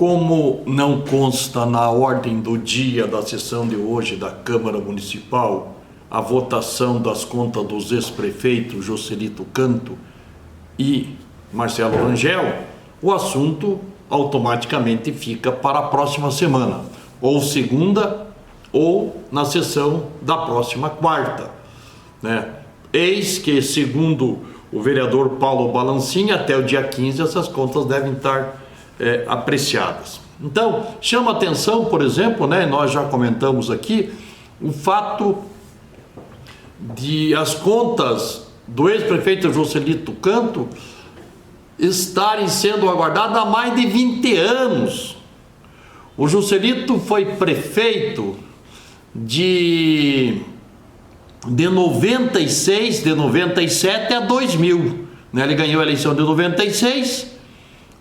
Como não consta na ordem do dia da sessão de hoje da Câmara Municipal a votação das contas dos ex-prefeitos Joselito Canto e Marcelo Rangel, o assunto automaticamente fica para a próxima semana, ou segunda, ou na sessão da próxima quarta, né? Eis que, segundo o vereador Paulo Balancin, até o dia 15 essas contas devem estar apreciadas. Então, chama atenção, por exemplo, né, nós já comentamos aqui, o fato de as contas do ex-prefeito Joselito Canto estarem sendo aguardadas há mais de 20 anos. O Joselito foi prefeito de 96, de 97 a 2000, né? Ele ganhou a eleição de 96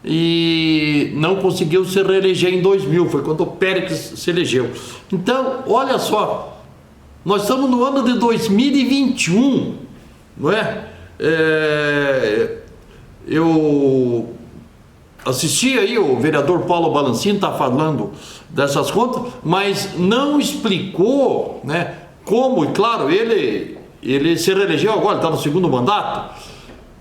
e não conseguiu se reeleger em 2000, foi quando o Pérez se elegeu. Então, olha só, nós estamos no ano de 2021, não é? Eu assisti aí, o vereador Paulo Balancin está falando dessas contas, mas não explicou, né, como, e claro, ele se reelegeu agora, está no segundo mandato,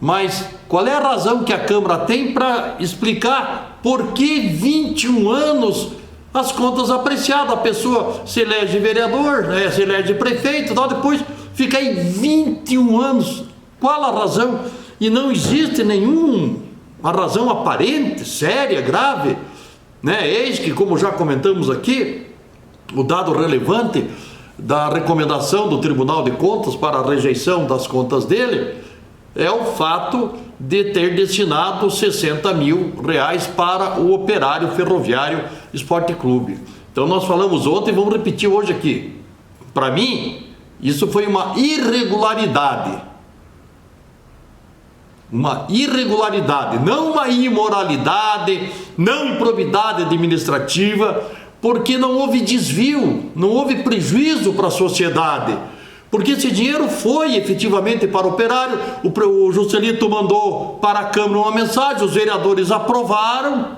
mas qual é a razão que a Câmara tem para explicar por que 21 anos as contas apreciadas? A pessoa se elege vereador, né, se elege prefeito, depois fica aí 21 anos. Qual a razão? E não existe nenhuma razão aparente, séria, grave, né? Eis que, como já comentamos aqui, o dado relevante da recomendação do Tribunal de Contas para a rejeição das contas dele é o fato de ter destinado R$60 mil para o Operário Ferroviário Esporte Clube. Então nós falamos ontem e vamos repetir hoje aqui. Para mim, isso foi uma irregularidade. Uma irregularidade, não uma imoralidade, não improbidade administrativa, porque não houve desvio, não houve prejuízo para a sociedade, porque esse dinheiro foi efetivamente para o operário. O Joselito mandou para a Câmara uma mensagem, os vereadores aprovaram,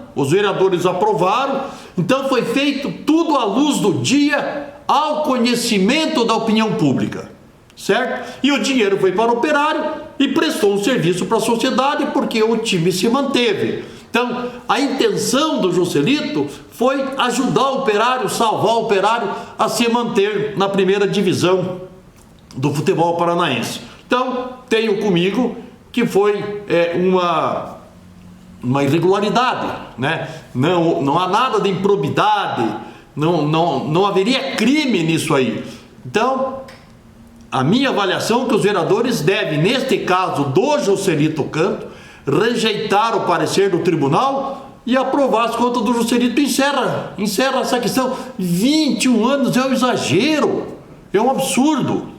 então foi feito tudo à luz do dia, ao conhecimento da opinião pública, certo? E o dinheiro foi para o operário e prestou um serviço para a sociedade, porque o time se manteve. Então, a intenção do Joselito foi ajudar o operário, salvar o operário a se manter na primeira divisão do futebol paranaense. Então, tenho comigo que foi uma irregularidade, né? Não há nada de improbidade, não haveria crime nisso aí. Então, a minha avaliação é que os vereadores devem, neste caso do Joselito Canto, rejeitar o parecer do tribunal e aprovar as contas do Joselito. Encerra essa questão. 21 anos é um exagero, é um absurdo.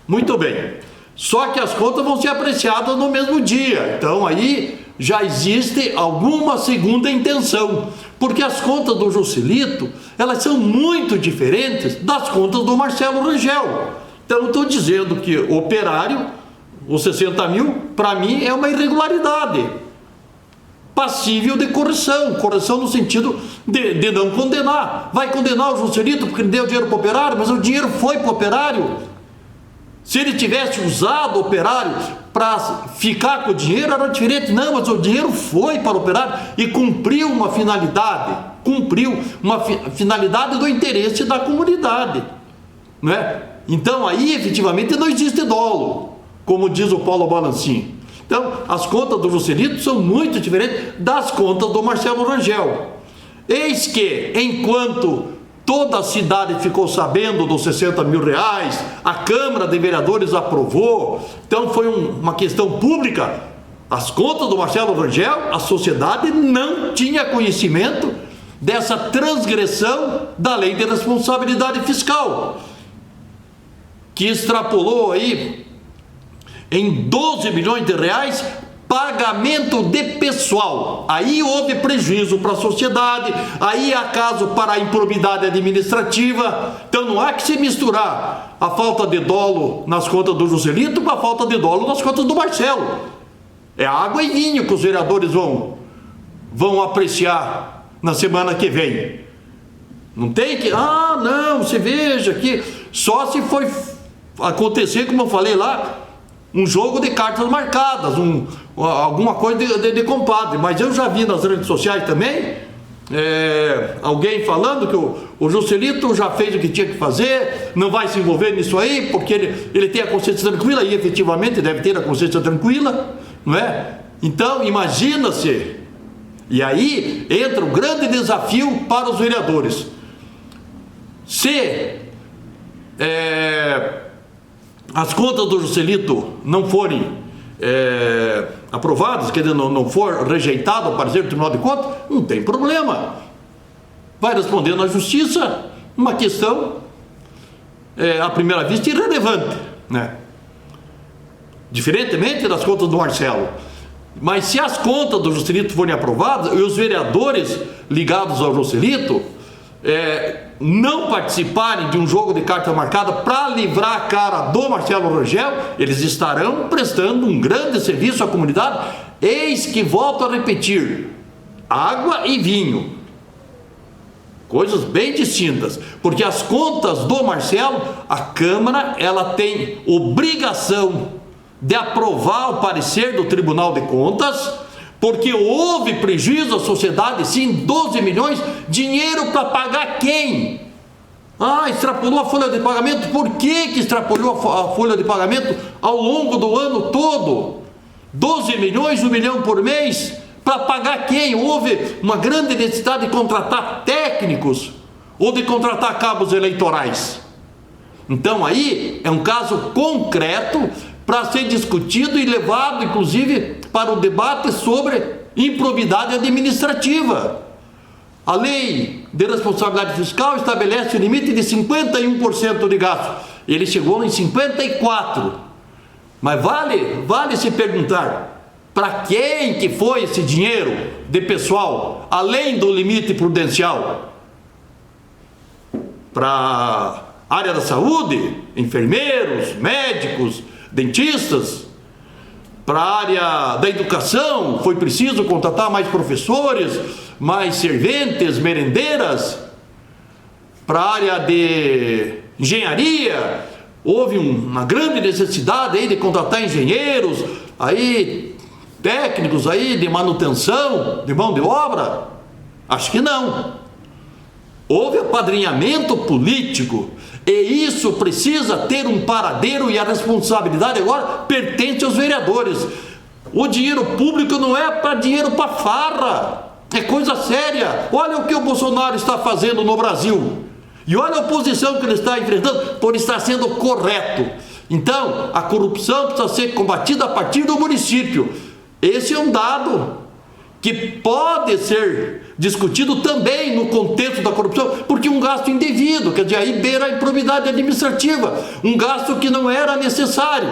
Muito bem, só que as contas vão ser apreciadas no mesmo dia, então aí já existe alguma segunda intenção, porque as contas do Joselito, elas são muito diferentes das contas do Marcelo Rangel. Então, estou dizendo que o operário, os 60 mil, para mim é uma irregularidade, passível de correção no sentido de não condenar. Vai condenar o Joselito porque ele deu dinheiro para o operário, mas o dinheiro foi para o operário. Se ele tivesse usado o operário para ficar com o dinheiro, era diferente. Não, mas o dinheiro foi para o operário e cumpriu uma finalidade do interesse da comunidade, não é? Então aí efetivamente não existe dolo, como diz o Paulo Balancin. Então as contas do Joselito são muito diferentes das contas do Marcelo Rangel. Eis que, enquanto toda a cidade ficou sabendo dos R$60 mil, a Câmara de Vereadores aprovou, então foi uma questão pública, as contas do Marcelo Rangel, a sociedade não tinha conhecimento dessa transgressão da Lei de Responsabilidade Fiscal, que extrapolou aí em R$12 milhões pagamento de pessoal. Aí houve prejuízo para a sociedade, aí há caso para a improbidade administrativa. Então não há que se misturar a falta de dolo nas contas do Joselito com a falta de dolo nas contas do Marcelo. É água e vinho que os vereadores vão apreciar na semana que vem. Não tem que, não, você veja que só se foi acontecer, como eu falei lá, um jogo de cartas marcadas, alguma coisa de compadre. Mas eu já vi nas redes sociais também, alguém falando que o Juscelito já fez o que tinha que fazer, não vai se envolver nisso aí, porque ele tem a consciência tranquila, e efetivamente deve ter a consciência tranquila, não é? Então, imagina-se, e aí entra o grande desafio para os vereadores. Se as contas do Juscelito não forem aprovadas, quer dizer, não for rejeitado o parecer do Tribunal de Contas, não tem problema. Vai responder na Justiça uma questão, à primeira vista, irrelevante, né? Diferentemente das contas do Marcelo. Mas se as contas do Juscelito forem aprovadas e os vereadores ligados ao Juscelito não participarem de um jogo de carta marcada para livrar a cara do Marcelo Rangel, eles estarão prestando um grande serviço à comunidade. Eis que volto a repetir: água e vinho, coisas bem distintas, porque as contas do Marcelo, a Câmara, ela tem obrigação de aprovar o parecer do Tribunal de Contas, porque houve prejuízo à sociedade, sim, 12 milhões, dinheiro para pagar quem? Extrapolou a folha de pagamento. Por que extrapolou a folha de pagamento ao longo do ano todo? 12 milhões, 1 milhão por mês, para pagar quem? Houve uma grande necessidade de contratar técnicos ou de contratar cabos eleitorais. Então aí é um caso concreto para ser discutido e levado, inclusive, para o debate sobre improbidade administrativa. A lei de responsabilidade fiscal estabelece o limite de 51% de gasto. Ele chegou em 54%. Mas vale se perguntar, para quem que foi esse dinheiro de pessoal, além do limite prudencial? Para a área da saúde, enfermeiros, médicos, dentistas? Para a área da educação, foi preciso contratar mais professores, mais serventes, merendeiras? Para a área de engenharia, houve uma grande necessidade aí de contratar engenheiros, aí, técnicos aí de manutenção, de mão de obra? Acho que não. Houve apadrinhamento político, e isso precisa ter um paradeiro, e a responsabilidade agora pertence aos vereadores. O dinheiro público não é para dinheiro para farra, é coisa séria. Olha o que o Bolsonaro está fazendo no Brasil, e olha a oposição que ele está enfrentando por estar sendo correto. Então, a corrupção precisa ser combatida a partir do município. Esse é um dado que pode ser discutido também no contexto da corrupção, porque um gasto indevido, quer dizer, aí beira a improbidade administrativa, um gasto que não era necessário.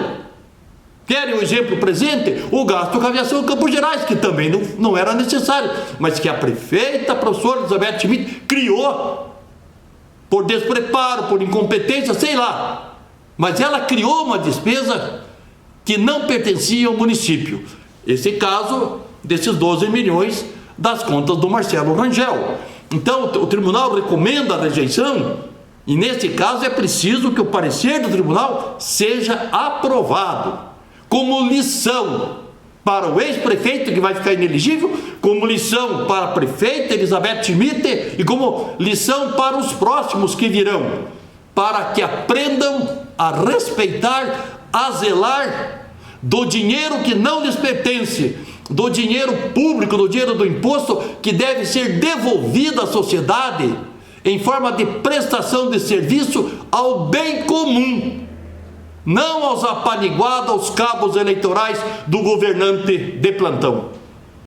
Querem um exemplo presente? O gasto com a aviação em Campos Gerais, que também não era necessário, mas que a prefeita, a professora Elizabeth Schmidt, criou por despreparo, por incompetência, sei lá, mas ela criou uma despesa que não pertencia ao município. Esse caso desses 12 milhões das contas do Marcelo Rangel. Então o tribunal recomenda a rejeição, e nesse caso é preciso que o parecer do tribunal seja aprovado, como lição para o ex-prefeito que vai ficar inelegível, como lição para a prefeita Elizabeth Schmidt e como lição para os próximos que virão, para que aprendam a respeitar, a zelar do dinheiro que não lhes pertence, do dinheiro público, do dinheiro do imposto, que deve ser devolvido à sociedade em forma de prestação de serviço ao bem comum, não aos apaniguados, aos cabos eleitorais do governante de plantão.